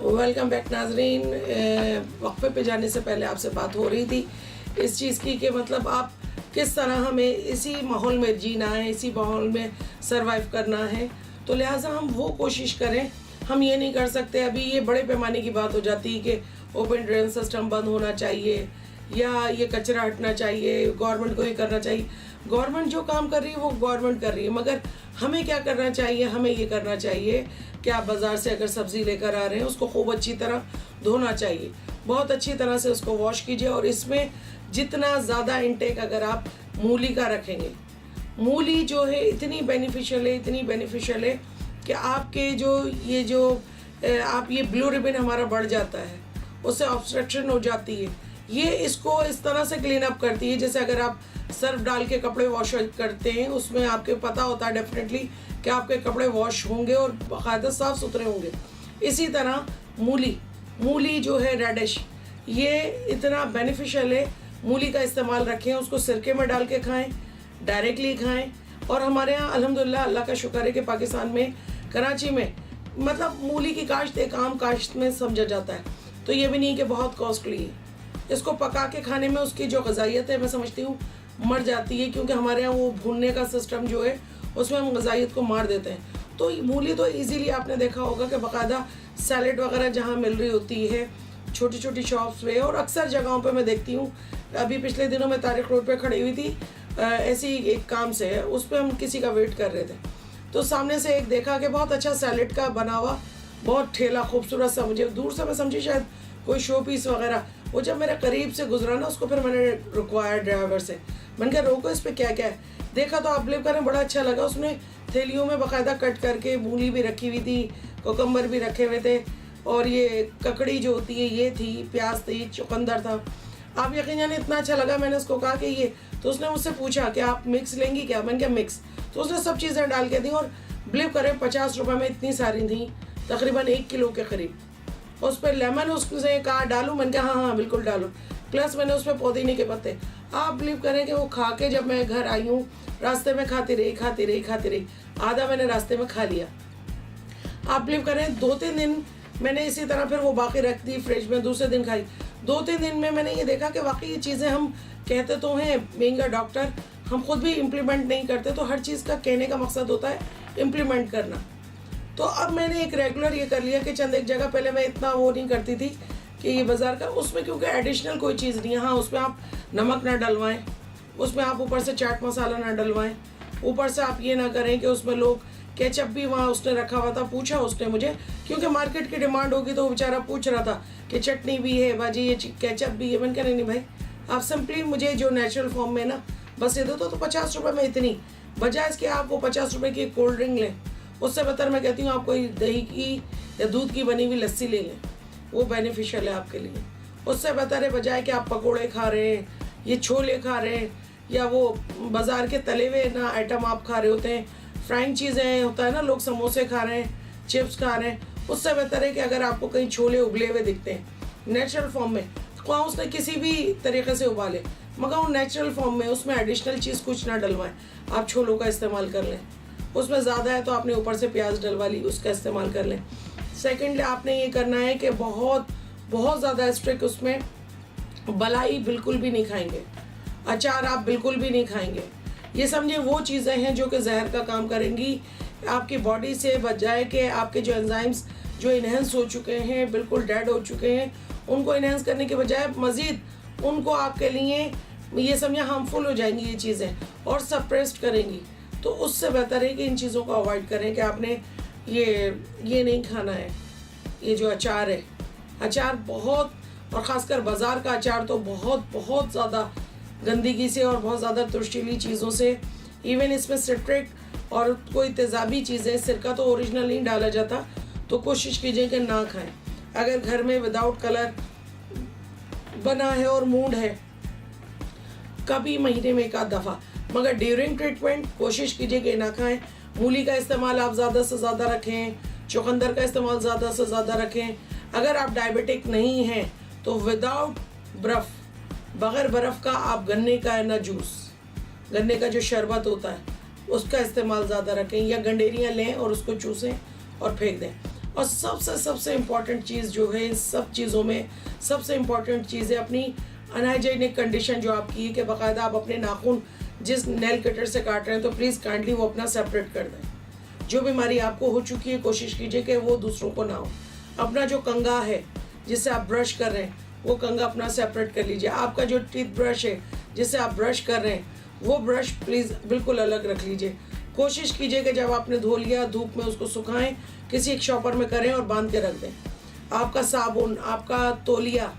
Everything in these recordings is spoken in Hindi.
वेलकम बैक नाजरीन। वक्फे पे जाने से पहले आपसे बात हो रही थी इस चीज़ की कि मतलब आप किस तरह हमें इसी माहौल में जीना है, इसी माहौल में सरवाइव करना है। तो लिहाजा हम वो कोशिश करें। हम ये नहीं कर सकते, अभी ये बड़े पैमाने की बात हो जाती है कि ओपन ड्रेन सिस्टम बंद होना चाहिए या ये कचरा हटना चाहिए, गवर्नमेंट को ये करना चाहिए। गवर्नमेंट जो काम कर रही है वो गवर्नमेंट कर रही है, मगर हमें क्या करना चाहिए? हमें ये करना चाहिए कि आप बाज़ार से अगर सब्ज़ी लेकर आ रहे हैं उसको खूब अच्छी तरह धोना चाहिए, बहुत अच्छी तरह से उसको वॉश कीजिए। और इसमें जितना ज़्यादा इंटेक अगर आप मूली का रखेंगे, मूली जो है इतनी बेनिफिशियल है कि आपके जो आप ये ब्लू रिबन हमारा बढ़ जाता है, उससे ऑब्स्ट्रक्शन हो जाती है। ये इसको इस तरह से क्लीन अप करती है, जैसे अगर आप सर्फ डाल के कपड़े वॉश करते हैं, उसमें आपके पता होता है डेफिनेटली कि आपके कपड़े वॉश होंगे और बाकायदा साफ़ सुथरे होंगे। इसी तरह मूली जो है रेडिश, ये इतना बेनिफिशियल है। मूली का इस्तेमाल रखें, उसको सिरके में डाल के खाएं, डायरेक्टली खाएं। और हमारे यहाँ अल्हम्दुलिल्लाह अल्लाह का शुक्र है कि पाकिस्तान में कराची में मतलब मूली की काश्त एक आम काश्त में समझा जाता है, तो ये भी नहीं कि बहुत कॉस्टली है। इसको पका के खाने में उसकी जो ग़ज़ाइयत है मैं समझती हूँ मर जाती है, क्योंकि हमारे यहाँ वो भूनने का सिस्टम जो है उसमें हम ग़ज़ाइयत को मार देते हैं। तो मूली तो इजीली आपने देखा होगा कि बाकायदा सैलेड वगैरह जहाँ मिल रही होती है छोटी छोटी शॉप्स पे, और अक्सर जगहों पे मैं देखती हूँ। अभी पिछले दिनों में तारिक रोड पे खड़ी हुई थी ऐसी एक काम से, उस पर हम किसी का वेट कर रहे थे, तो सामने से एक देखा कि बहुत अच्छा सैलेड का बना हुआ बहुत ठेला खूबसूरत सा, मुझे दूर से मैं समझी शायद कोई शो पीस वगैरह। वो जब मेरे करीब से गुजरा ना, उसको फिर मैंने रुकवाया ड्राइवर से, मैंने कहा रोको इस पर क्या क्या है। देखा तो आप बिलीव करें बड़ा अच्छा लगा। उसने थैलियों में बाकायदा कट करके मूली भी रखी हुई थी, कोकम्बर भी रखे हुए थे, और ये ककड़ी जो होती है ये थी, प्याज थी, चुकंदर था। आप यकीन जाने इतना अच्छा लगा। मैंने उसको कहा कि ये, तो उसने मुझसे पूछा कि आप मिक्स लेंगी क्या? मैंने कहा मिक्स। तो उसने सब चीज़ें डाल के दी, और बिलीव करें 50 रुपये में इतनी सारी थी, तकरीबन 1 किलो के करीब। उस पर लेमन उसने कहा डालूँ, मैंने कहा हाँ बिल्कुल डालूँ। प्लस मैंने उस पर पुदीने के पत्ते, आप बिलीव करें कि वो खा के जब मैं घर आई हूँ, रास्ते में खाती रही, आधा मैंने रास्ते में खा लिया। आप बिलीव करें 2-3 दिन मैंने इसी तरह फिर वो बाकी रख दी फ्रिज में, दूसरे दिन खाई। 2-3 दिन में मैंने ये देखा कि वाकई ये चीज़ें हम कहते तो हैं बीइंग अ डॉक्टर, हम खुद भी इम्प्लीमेंट नहीं करते। तो हर चीज़ का कहने का मकसद होता है इम्प्लीमेंट करना। तो अब मैंने एक रेगुलर ये कर लिया कि चंद एक जगह, पहले मैं इतना वो नहीं करती थी कि ये बाज़ार का, उसमें क्योंकि एडिशनल कोई चीज़ नहीं है। हाँ, उसमें आप नमक ना डलवाएं, उसमें आप ऊपर से चाट मसाला ना डलवाएं, ऊपर से आप ये ना करें कि उसमें लोग केचप भी वहाँ उसने रखा हुआ था। पूछा उसने मुझे, क्योंकि मार्केट की डिमांड होगी, तो वो बेचारा पूछ रहा था कि चटनी भी है बाजी, ये केचप भी है। मैंने कहा नहीं भाई, आप सिंपली मुझे जो नेचुरल फॉर्म में ना बस ये दो। तो 50 रुपये में इतनी, बजाय इसके आप वो 50 रुपये की कोल्ड ड्रिंक लें, उससे बेहतर मैं कहती हूँ आप कोई दही की या दूध की बनी हुई लस्सी ले लें, वो बेनिफिशियल है आपके लिए। उससे बेहतर है बजाय कि आप पकोड़े खा रहे हैं, ये छोले खा रहे हैं, या वो बाज़ार के तले हुए ना आइटम आप खा रहे होते हैं, फ्राइंग चीज़ें होता है ना, लोग समोसे खा रहे हैं, चिप्स खा रहे हैं। उससे बेहतर है कि अगर आपको कहीं छोले उबले हुए दिखते हैं नेचुरल फॉर्म में, वहाँ उसने किसी भी तरीके से उबाले, मगर वो नेचुरल फॉर्म में, उसमें एडिशनल चीज़ कुछ ना डलवाएं। आप छोलों का इस्तेमाल कर लें, उसमें ज़्यादा है तो आपने ऊपर से प्याज डलवा ली, उसका इस्तेमाल कर लें। सेकेंडली आपने ये करना है कि बहुत ज़्यादा स्ट्रिक्ट उसमें बलाई बिल्कुल भी नहीं खाएंगे, अचार आप बिल्कुल भी नहीं खाएंगे। ये समझे वो चीज़ें हैं जो कि जहर का काम करेंगी आपकी बॉडी से, बजाय कि आपके जो एंजाइम्स जो इन्हेंस हो चुके हैं, बिल्कुल डेड हो चुके हैं, उनको इन्हेंस करने के बजाय मज़ीद उनको आपके लिए ये समझे हार्मफुल हो जाएंगी ये चीज़ें और सप्रेस्ड करेंगी। तो उससे बेहतर है कि इन चीज़ों को अवॉइड करें कि आपने ये नहीं खाना है। ये जो अचार है, अचार बहुत, और ख़ासकर बाज़ार का अचार तो बहुत ज़्यादा गंदगी से और बहुत ज़्यादा तुर्शीली चीज़ों से, इवन इसमें सिट्रिक और कोई तेज़ाबी चीज़ें, सिरका तो ओरिजिनल नहीं डाला जाता, तो कोशिश कीजिए कि ना खाएं। अगर घर में विदाउट कलर बना है और मूड है, कभी महीने में 1 दफ़ा, मगर ड्यूरिंग ट्रीटमेंट कोशिश कीजिए कि ना खाएं। मूली का इस्तेमाल आप ज़्यादा से ज़्यादा रखें, चुकंदर का इस्तेमाल ज़्यादा से ज़्यादा रखें। अगर आप डायबिटिक नहीं हैं तो विदाउट बर्फ़, बग़ैर बर्फ़ का आप गन्ने का ना जूस, गन्ने का जो शरबत होता है उसका इस्तेमाल ज़्यादा रखें, या गंडेरियाँ लें और उसको चूसें और फेंक दें। और सबसे सबसे इम्पॉर्टेंट चीज़ जो है, इन सब चीज़ों में सबसे इम्पॉर्टेंट चीज़ है अपनी अनहाइजीनिक कंडीशन जो आपकी है कि बाकायदा आप अपने नाखून जिस नेल कटर से काट रहे हैं तो प्लीज़ काइंडली वो अपना सेपरेट कर दें। जो बीमारी आपको हो चुकी है कोशिश कीजिए कि वो दूसरों को ना हो। अपना जो कंघा है जिससे आप ब्रश कर रहे हैं वो कंघा अपना सेपरेट कर लीजिए। आपका जो टीथ ब्रश है जिससे आप ब्रश कर रहे हैं वो ब्रश प्लीज़ बिल्कुल अलग रख लीजिए। कोशिश कीजिए कि जब आपने धो लिया धूप में उसको सुखाएं, किसी एक शॉपर में करें और बांध के रख दें। आपका साबुन, आपका तौलिया,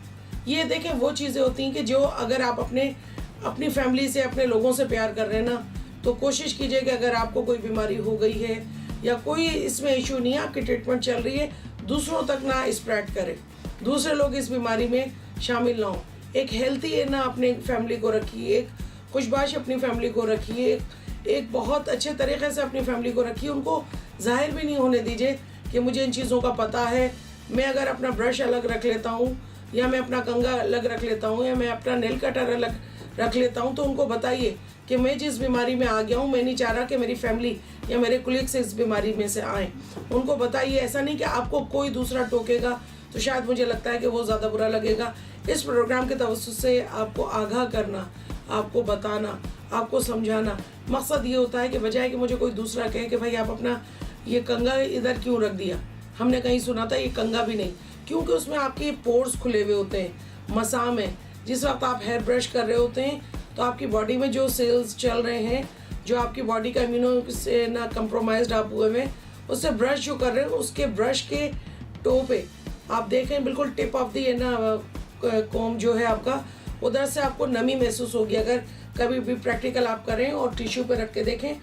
ये देखें वो चीज़ें होती हैं कि जो अगर आप अपनी फैमिली से, अपने लोगों से प्यार कर रहे हैं ना, तो कोशिश कीजिए कि अगर आपको कोई बीमारी हो गई है या कोई इसमें इशू नहीं है, आपकी ट्रीटमेंट चल रही है, दूसरों तक ना स्प्रेड करें, दूसरे लोग इस बीमारी में शामिल ना हो। एक हेल्थी है ना अपने फैमिली को रखिए, एक खुशबाश अपनी फैमिली को रखिए, एक बहुत अच्छे तरीके से अपनी फैमिली को रखिए। उनको जाहिर भी नहीं होने दीजिए कि मुझे इन चीज़ों का पता है। मैं अगर अपना ब्रश अलग रख लेता हूँ या मैं अपना कंघा अलग रख लेता हूँ या मैं अपना नेल कटर अलग रख लेता हूँ, तो उनको बताइए कि मैं जिस बीमारी में आ गया हूँ, मैं नहीं चाह रहा कि मेरी फैमिली या मेरे कुलीग्स इस बीमारी में से आएँ। उनको बताइए, ऐसा नहीं कि आपको कोई दूसरा टोकेगा तो शायद मुझे लगता है कि वो ज़्यादा बुरा लगेगा। इस प्रोग्राम के तवज्जुह से आपको आगाह करना, आपको बताना, आपको समझाना, मकसद ये होता है कि बजाय कि मुझे कोई दूसरा कहे कि भाई आप अपना ये कंघा इधर क्यों रख दिया, हमने कहीं सुना था ये कंघा भी नहीं, क्योंकि उसमें आपके पोर्स खुले हुए होते हैं, मसाम है। जिस वक्त आप हेयर ब्रश कर रहे होते हैं तो आपकी बॉडी में जो सेल्स चल रहे हैं, जो आपकी बॉडी का इम्यूनो से ना कंप्रोमाइज्ड आप हुए हैं, उससे ब्रश जो कर रहे हैं उसके ब्रश के टो पे आप देखें बिल्कुल टिप ऑफ दी है ना कॉम जो है आपका, उधर से आपको नमी महसूस होगी। अगर कभी भी प्रैक्टिकल आप करें और टिश्यू पे रख के देखें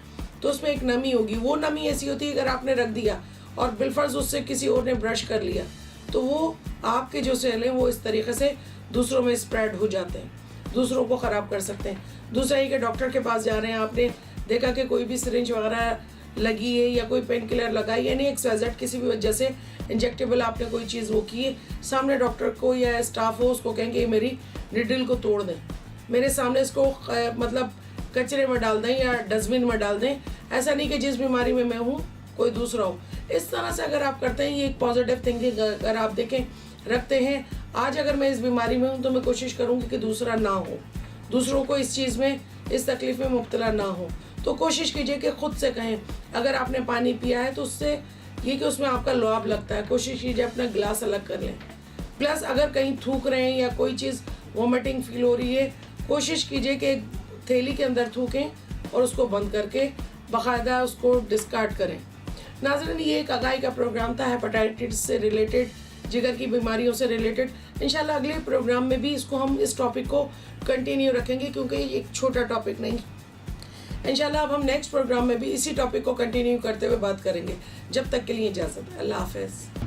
तो उसमें एक नमी होगी। वो नमी ऐसी होती है अगर आपने रख दिया और बिलफर्ज उससे किसी और ने ब्रश कर लिया तो वो आपके जो सेल हैं वो इस तरीके से दूसरों में स्प्रेड हो जाते हैं, दूसरों को ख़राब कर सकते हैं। दूसरा ये कि डॉक्टर के पास जा रहे हैं, आपने देखा कि कोई भी सिरिंज वगैरह लगी है या कोई पेन किलर लगा है, यानी एक एक्सवाइजेड किसी भी वजह से इंजेक्टेबल आपने कोई चीज़ वो की है, सामने डॉक्टर को या स्टाफ हो उसको कहेंगे ये मेरी निडल को तोड़ दें, मेरे सामने इसको मतलब कचरे में डाल दें या डस्टबिन में डाल दें। ऐसा नहीं कि जिस बीमारी में मैं हूँ कोई दूसरा हो। इस तरह से अगर आप करते हैं, ये एक पॉजिटिव थिंकिंग अगर आप देखें रखते हैं, आज अगर मैं इस बीमारी में हूँ तो मैं कोशिश करूँगी कि दूसरा ना हो, दूसरों को इस चीज़ में, इस तकलीफ़ में मुब्तला ना हो। तो कोशिश कीजिए कि खुद से कहें, अगर आपने पानी पिया है तो उससे ये कि उसमें आपका लुआब लगता है, कोशिश कीजिए अपना गिलास अलग कर लें। प्लस अगर कहीं थूक रहे हैं या कोई चीज़ वॉमिटिंग फील हो रही है, कोशिश कीजिए कि थैली के अंदर थूकें और उसको बंद करके बाकायदा उसको डिस्कार्ड करें। नाज़रीन, ये एक आगाही का प्रोग्राम था हेपेटाइटिस से रिलेटेड, जिगर की बीमारियों से रिलेटेड। इंशाल्लाह अगले प्रोग्राम में भी हम इस टॉपिक को कंटिन्यू रखेंगे क्योंकि ये एक छोटा टॉपिक नहीं। इंशाल्लाह अब हम नेक्स्ट प्रोग्राम में भी इसी टॉपिक को कंटिन्यू करते हुए बात करेंगे। जब तक के लिए इजाज़त, अल्लाह हाफ़िज़।